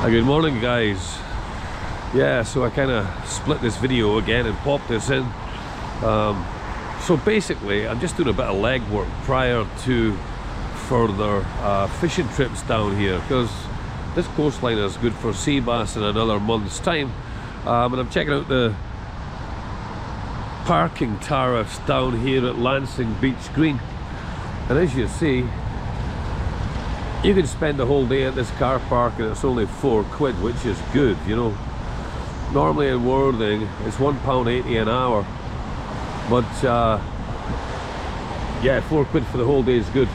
Good morning, guys. Yeah, so I kind of split this video again and popped this in. So basically I'm just doing a bit of legwork prior to further fishing trips down here, because this coastline is good for sea bass in another month's time. And I'm checking out the parking tariffs down here at Lansing Beach Green, and as you see, you can spend the whole day at this car park and it's only £4, which is good, you know. Normally in Worthing it's £1.80 an hour, but yeah, £4 for the whole day is good,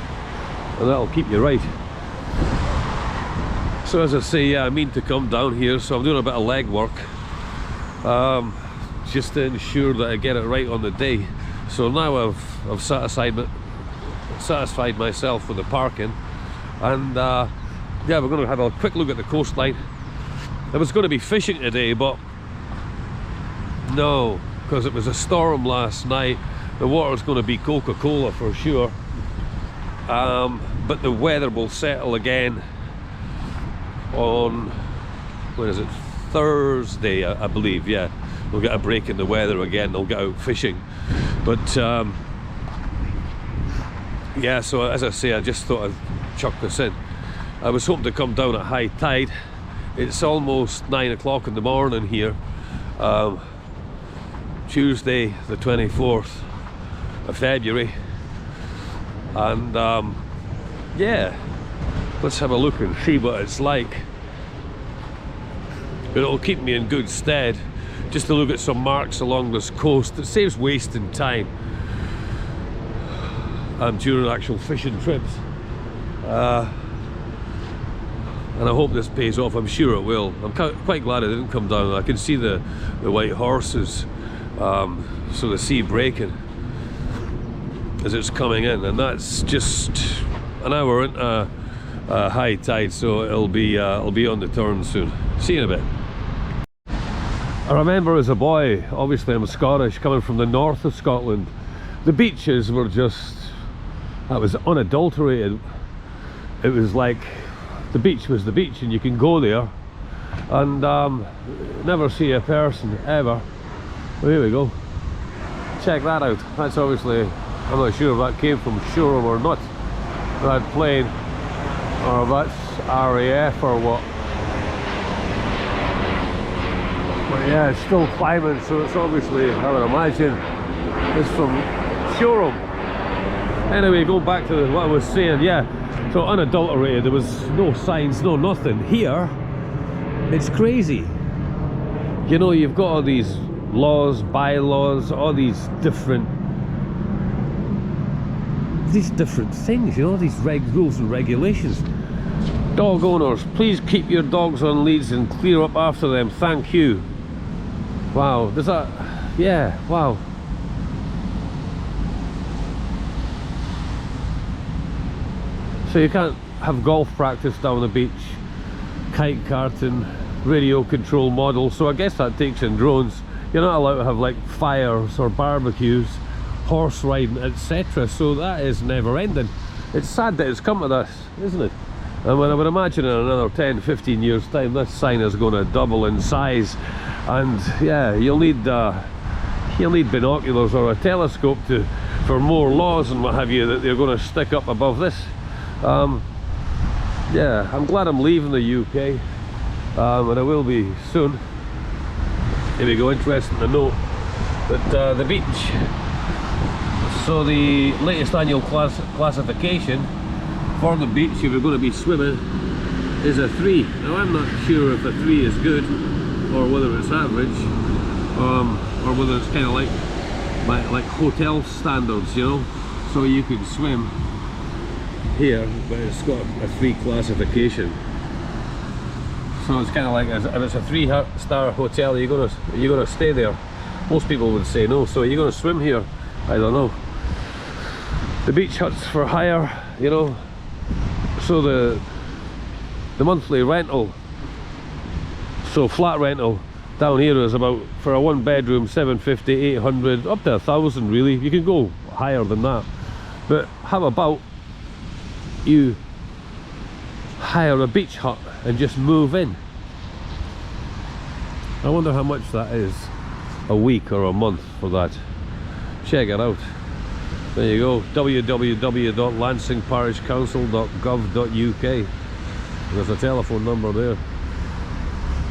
and that'll keep you right. So as I say, yeah, I mean to come down here, so I'm doing a bit of legwork, just to ensure that I get it right on the day. So now I've satisfied myself with the parking, and yeah, we're going to have a quick look at the coastline. I was going to be fishing today, but no, because it was a storm last night. The water's going to be Coca-Cola for sure, but the weather will settle again on, when is it, Thursday, I believe. Yeah, we'll get a break in the weather again, they'll get out fishing. But yeah, so as I say, I just thought I'd chuck this in. I was hoping to come down at high tide. It's almost 9 o'clock in the morning here, Tuesday the 24th of February, and yeah, let's have a look and see what it's like. It'll keep me in good stead just to look at some marks along this coast. It saves wasting time during actual fishing trips, and I hope this pays off. I'm sure it will. I'm quite glad I didn't come down. I can see the white horses, so the sea breaking as it's coming in, and that's just an hour into high tide, so it'll be on the turn soon. See you in a bit. I remember as a boy, obviously I'm Scottish, coming from the north of Scotland, the beaches were just, that was unadulterated. It was like the beach was the beach, and you can go there and never see a person ever. Well, here we go, check that out. That's obviously, I'm not sure if that came from Shoreham or not, that plane, or that's RAF or what. But yeah, it's still climbing, so it's obviously, I would imagine, it's from Shoreham. Anyway, go back to what I was saying. Yeah, so unadulterated, there was no signs, no nothing. Here, it's crazy. You know, you've got all these laws, bylaws, all these different things, you know, these rules and regulations. Dog owners, please keep your dogs on leads and clear up after them, thank you. Wow, does that, yeah, wow. So you can't have golf practice down the beach, kite karting, radio control models, so I guess that takes in drones. You're not allowed to have like fires or barbecues, horse riding, etc. So that is never ending. It's sad that it's come to this, isn't it? And when I would imagine in another 10-15 years time, this sign is going to double in size, and yeah, you'll need binoculars or a telescope for more laws and what have you that they're going to stick up above this. Yeah, I'm glad I'm leaving the UK, and I will be soon. Here we go, interesting to note that the beach, so the latest annual classification for the beach, if you're going to be swimming, is a 3. Now I'm not sure if a 3 is good, or whether it's average, or whether it's kind of like hotel standards, you know, so you can swim here, but it's got a 3 classification. So it's kind of like, if it's a 3-star hotel, you're gonna stay there. Most people would say no. So you're gonna swim here? I don't know. The beach huts for hire, you know. So the monthly rental, so flat rental down here is about, for a 1-bedroom, 750, 800, up to 1,000 really. You can go higher than that. But how about you hire a beach hut and just move in? I wonder how much that is a week or a month for that. Check it out. There you go, www.lancingparishcouncil.gov.uk. There's a telephone number there.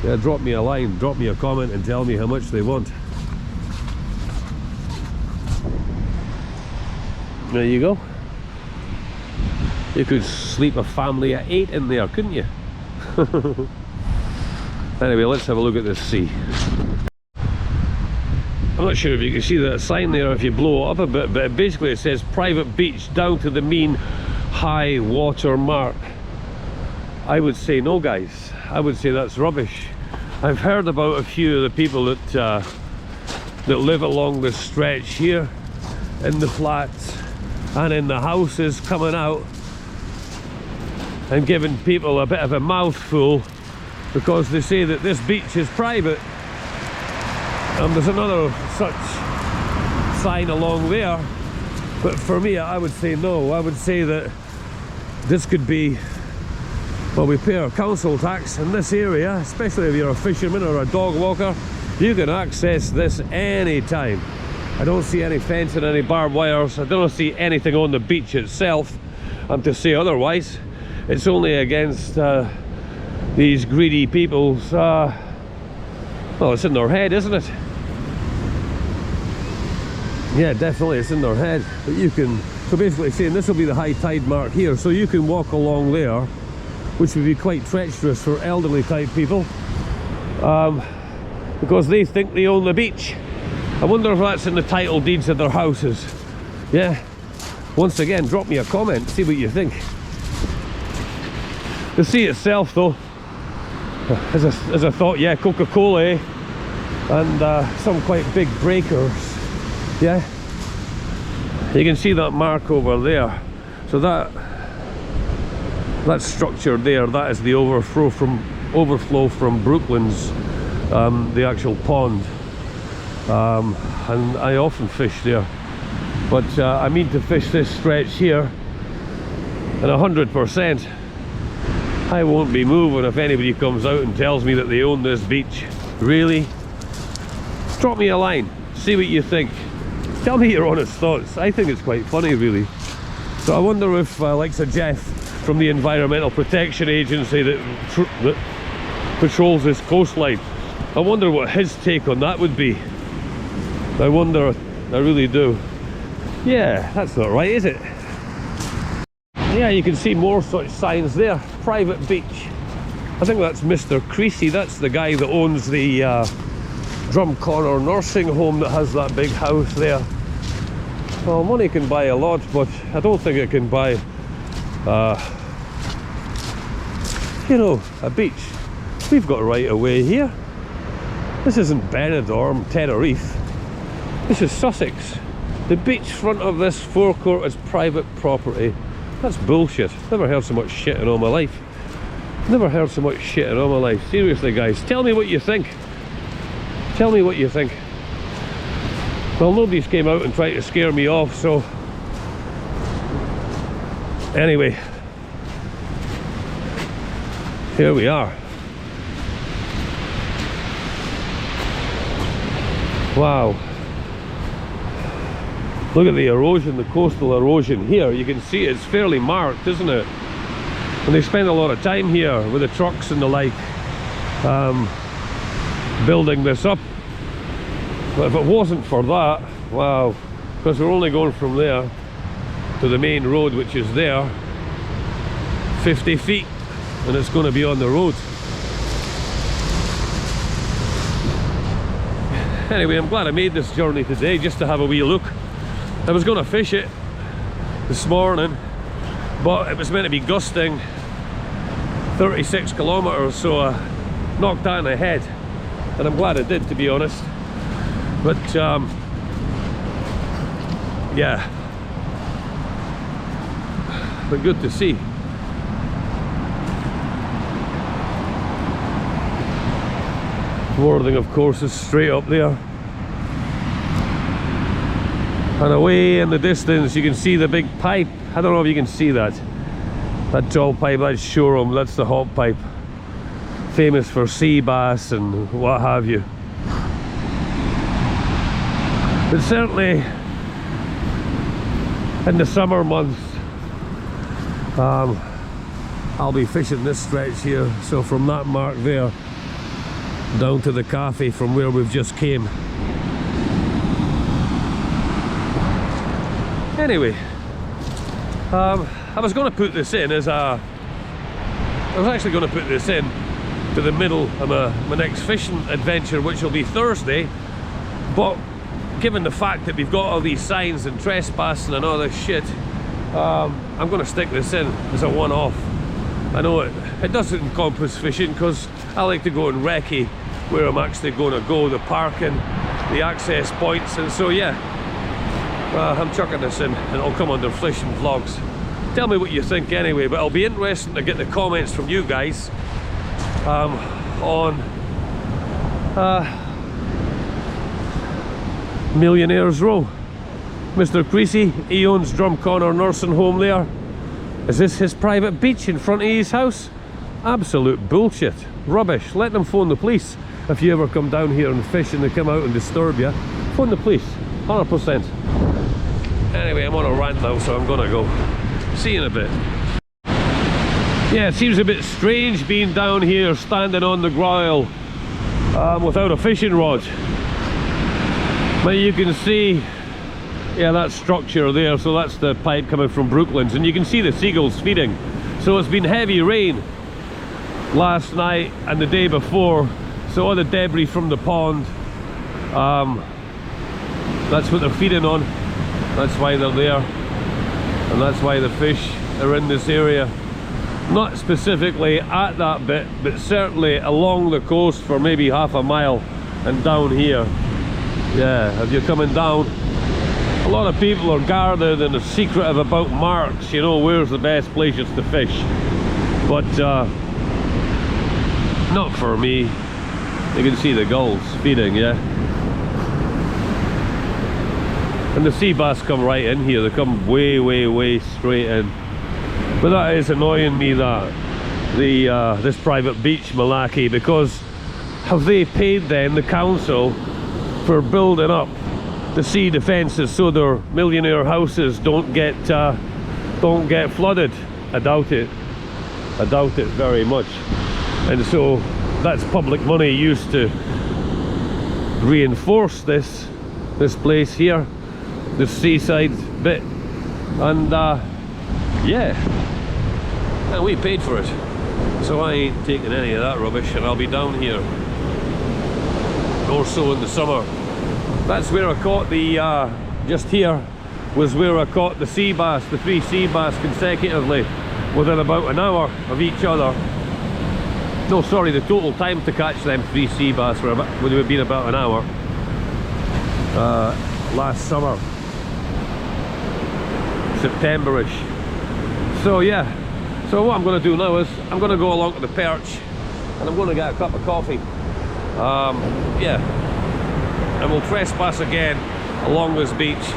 Yeah, drop me a line, drop me a comment and tell me how much they want. There you go. You could sleep a family of 8 in there, couldn't you? Anyway, let's have a look at this sea. I'm not sure if you can see that sign there if you blow it up a bit, but basically it says private beach down to the mean high water mark. I would say no, guys. I would say that's rubbish. I've heard about a few of the people that live along this stretch here in the flats and in the houses coming out and giving people a bit of a mouthful because they say that this beach is private. And there's another such sign along there, but for me I would say no. I would say that this could be, well, we pay our council tax in this area, especially if you're a fisherman or a dog walker. You can access this anytime. I don't see any fencing, any barbed wires. I don't see anything on the beach itself. I'm to say otherwise. It's only against these greedy people's well, it's in their head, isn't it? Yeah, definitely it's in their head. But you can, so basically saying this will be the high tide mark here, so you can walk along there, which would be quite treacherous for elderly type people, because they think they own the beach. I wonder if that's in the title deeds of their houses. Yeah, once again, drop me a comment, see what you think. The sea itself though, as I thought, yeah, Coca-Cola, eh? And some quite big breakers. Yeah, you can see that mark over there. So that structure there, that is the overflow from Brooklands, the actual pond. And I often fish there, but I mean to fish this stretch here, and 100%. I won't be moving if anybody comes out and tells me that they own this beach. Really? Drop me a line, see what you think. Tell me your honest thoughts. I think it's quite funny, really. So I wonder if, like Sir Jeff from the Environmental Protection Agency that patrols this coastline, I wonder what his take on that would be. I wonder, I really do. Yeah, that's not right, is it? Yeah, you can see more such signs there. Private beach. I think that's Mr. Creasy. That's the guy that owns the Drum Corner nursing home that has that big house there. Well, money can buy a lot, but I don't think it can buy, you know, a beach. We've got right away here. This isn't Benidorm, Tenerife. This is Sussex. The beachfront of this forecourt is private property. That's bullshit. Never heard so much shit in all my life. Never heard so much shit in all my life. Seriously, guys, tell me what you think. Tell me what you think. Well, nobody's came out and tried to scare me off, so anyway, here we are. Wow. Look at the erosion, the coastal erosion here. You can see it's fairly marked, isn't it? And they spend a lot of time here with the trucks and the like, building this up. But if it wasn't for that, wow, because we're only going from there to the main road, which is there, 50 feet, and it's going to be on the road. Anyway, I'm glad I made this journey today just to have a wee look. I was going to fish it this morning, but it was meant to be gusting 36 kilometers, so I knocked that in the head, and I'm glad I did, to be honest. But yeah, but good to see. Worthing, of course, is straight up there. And away in the distance you can see the big pipe. I don't know if you can see that. That tall pipe, that's Shoreham, that's the hot pipe. famous for sea bass and what have you. But certainly in the summer months, I'll be fishing this stretch here. So from that mark there down to the cafe from where we've just came. Anyway, I was going to put this in as a... I was actually going to put this in to the middle of my next fishing adventure, which will be Thursday. But given the fact that we've got all these signs and trespassing and all this shit, I'm going to stick this in as a one-off. I know it doesn't encompass fishing because I like to go in recce where I'm actually going to go, the parking, the access points, and so yeah, I'm chucking this in and it'll come under fishing vlogs. Tell me what you think anyway, but it'll be interesting to get the comments from you guys on Millionaires Row. Mr. Creasy, he owns Drumconnor Nursing Home there. Is this his private beach in front of his house? Absolute bullshit. Rubbish. Let them phone the police. If you ever come down here and fish and they come out and disturb you, phone the police. 100%. Anyway, I'm on a rant now, so I'm gonna go. See you in a bit. Yeah, it seems a bit strange being down here standing on the groyle without a fishing rod. But you can see, yeah, that structure there, so that's the pipe coming from Brooklands, and you can see the seagulls feeding. So it's been heavy rain last night and the day before, so all the debris from the pond, that's what they're feeding on. That's why they're there, and that's why the fish are in this area. Not specifically at that bit, but certainly along the coast for maybe half a mile and down here. Yeah, if you're coming down, a lot of people are gathered and are secretive about marks, you know, where's the best places to fish. But not for me. You can see the gulls feeding, yeah. And the sea bass come right in here, they come way straight in. But that is annoying me, that this private beach, Malaki, because have they paid then, the council, for building up the sea defences so their millionaire houses don't get flooded? I doubt it. I doubt it very much. And so that's public money used to reinforce this place here, the seaside bit, and yeah, and we paid for it, so I ain't taking any of that rubbish, and I'll be down here more so in the summer. That's where I caught the just here was where I caught the sea bass, the 3 sea bass consecutively within about an hour of each other. No, sorry, the total time to catch them 3 sea bass would have been about an hour last summer, September-ish. So yeah, so what I'm going to do now is I'm going to go along to the perch and I'm going to get a cup of coffee. Yeah, and we'll trespass again along this beach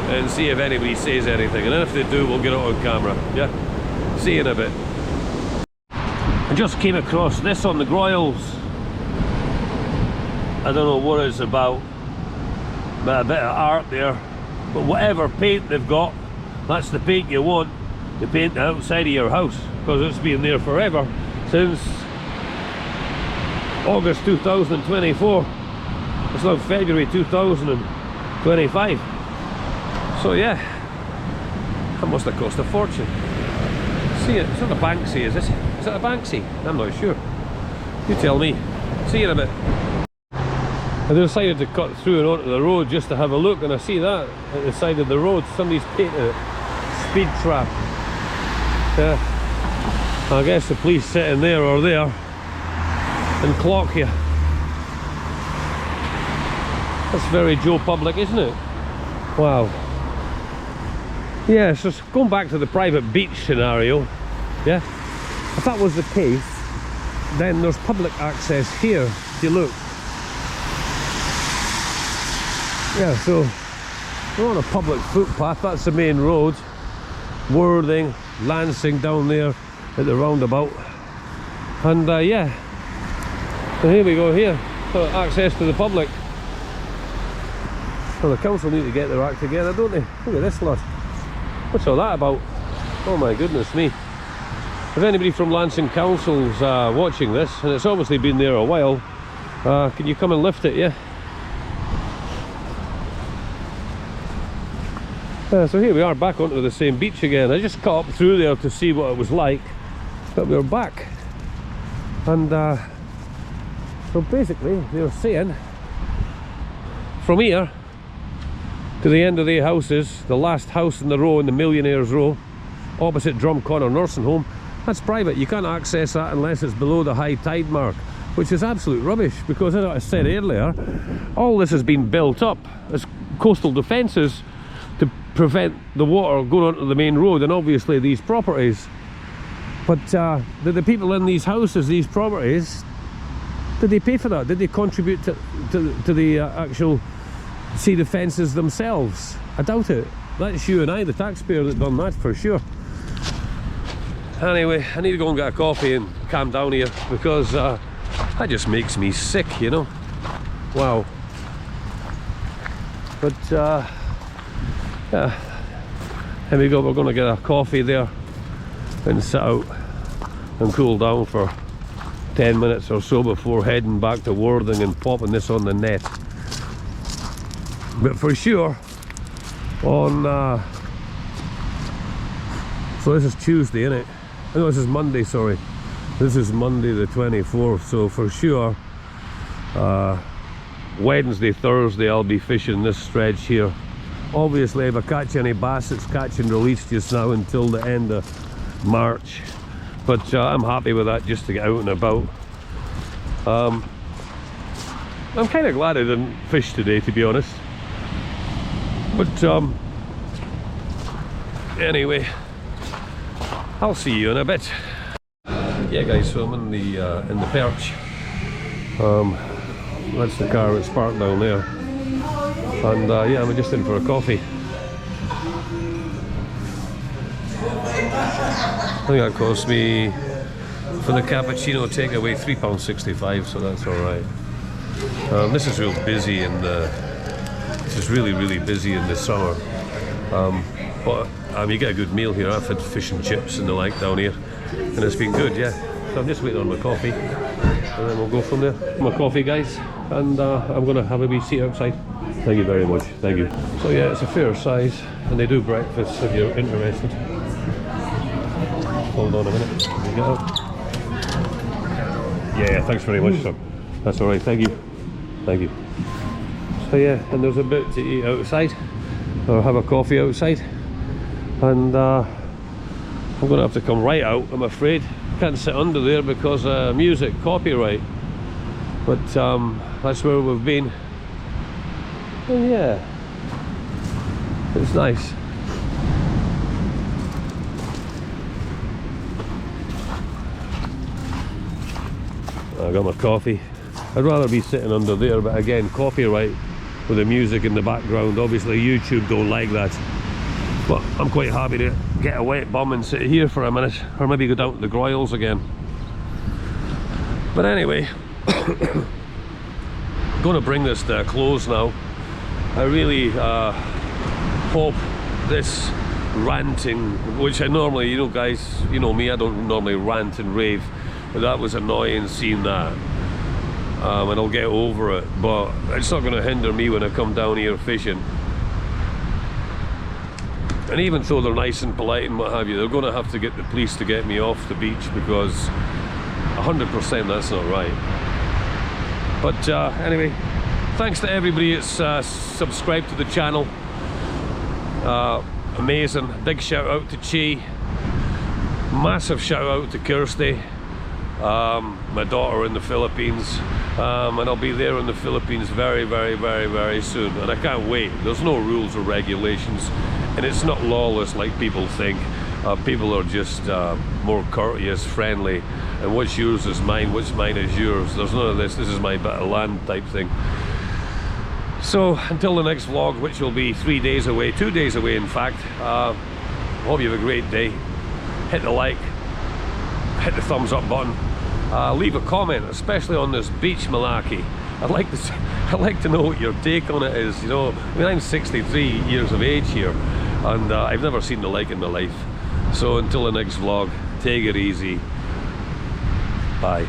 and see if anybody says anything, and then if they do, we'll get it on camera. Yeah, see you in a bit. I just came across this on the groyles. I don't know what it's about, but a bit of art there. But whatever paint they've got, that's the paint you want to paint the outside of your house, because it's been there forever, since August 2024. It's now February 2025. So yeah, that must have cost a fortune. See it, it's not a Banksy, is it? Is it a Banksy? I'm not sure. You tell me. See you in a bit. I decided to cut through and onto the road just to have a look, and I see that at the side of the road. Somebody's painted it. Speed trap. Yeah. I guess the police sit in there or there and clock you. That's very Joe Public, isn't it? Wow. Yeah, so going back to the private beach scenario, yeah, if that was the case, then there's public access here, if you look. Yeah, so we're on a public footpath, that's the main road. Worthing, Lancing down there at the roundabout. And yeah, So here we go here, for access to the public. Well, the council need to get their act together, don't they? Look at this lot. What's all that about? Oh my goodness me. If anybody from Lancing Council's watching this, and it's obviously been there a while, can you come and lift it, yeah? So here we are, back onto the same beach again. I just caught up through there to see what it was like, but we're back. And so basically they were saying from here to the end of the houses, the last house in the row, in the Millionaires Row, opposite Drumconnor Nursing Home, that's private. You can't access that unless it's below the high tide mark, which is absolute rubbish, because as I said earlier, all this has been built up as coastal defences to prevent the water going onto the main road and obviously these properties. But the people in these houses, these properties, did they pay for that? Did they contribute to the actual sea defences themselves? I doubt it. That's you and I, the taxpayer, that done that for sure. Anyway, I need to go and get a coffee and calm down here, because that just makes me sick, you know. Wow. But yeah, here we go. We're going to get a coffee there and sit out and cool down for 10 minutes or so before heading back to Worthing and popping this on the net. But for sure, on so this is Tuesday, isn't it? No, this is Monday, sorry. This is Monday the 24th, so for sure Wednesday, Thursday I'll be fishing this stretch here. Obviously if I catch any bass, it's catch and release just now until the end of March, but I'm happy with that, just to get out and about. I'm kind of glad I didn't fish today, to be honest, but anyway, I'll see you in a bit. Yeah guys, so I'm in the perch. That's the car that's parked down there, and yeah, I'm just in for a coffee. I think that cost me, for the cappuccino takeaway, £3.65, so that's alright. This is real busy in the, this is really busy in the summer, but you get a good meal here. I've had fish and chips and the like down here, and it's been good, yeah. So I'm just waiting on my coffee, and then we'll go from there. My coffee, guys, and I'm going to have a wee seat outside. Thank you very much, thank you. So yeah, it's a fair size, and they do breakfast if you're interested. Hold on a minute, let me get out. Yeah, thanks very much, sir. That's alright, thank you. Thank you. So yeah, and there's a bit to eat outside, or have a coffee outside, and I'm going to have to come right out, I'm afraid. Can't sit under there because music copyright, but that's where we've been, and yeah, it's nice. I got my coffee. I'd rather be sitting under there, but again, copyright with the music in the background. Obviously YouTube don't like that, but I'm quite happy to get a wet bum and sit here for a minute, or maybe go down to the Groyles again. But anyway, going to bring this to a close now. I really hope this ranting, which I normally, you know guys, you know me, I don't normally rant and rave, but that was annoying seeing that, and I'll get over it, but it's not going to hinder me when I come down here fishing. And even though they're nice and polite and what have you, they're going to have to get the police to get me off the beach, because 100% that's not right. But anyway, thanks to everybody that's subscribed to the channel. Amazing. Big shout out to Chi. Massive shout out to Kirsty, my daughter in the Philippines. And I'll be there in the Philippines very soon, and I can't wait. There's no rules or regulations, and it's not lawless like people think. People are just more courteous, friendly, and what's yours is mine, what's mine is yours. There's none of this is my bit of land type thing. So until the next vlog, which will be 3 days away, 2 days away in fact, hope you have a great day. Hit the like, hit the thumbs up button, leave a comment, especially on this beach malarkey. I'd like to know what your take on it is. You know, I mean, I'm 63 years of age here, and I've never seen the like in my life. So until the next vlog, take it easy. Bye.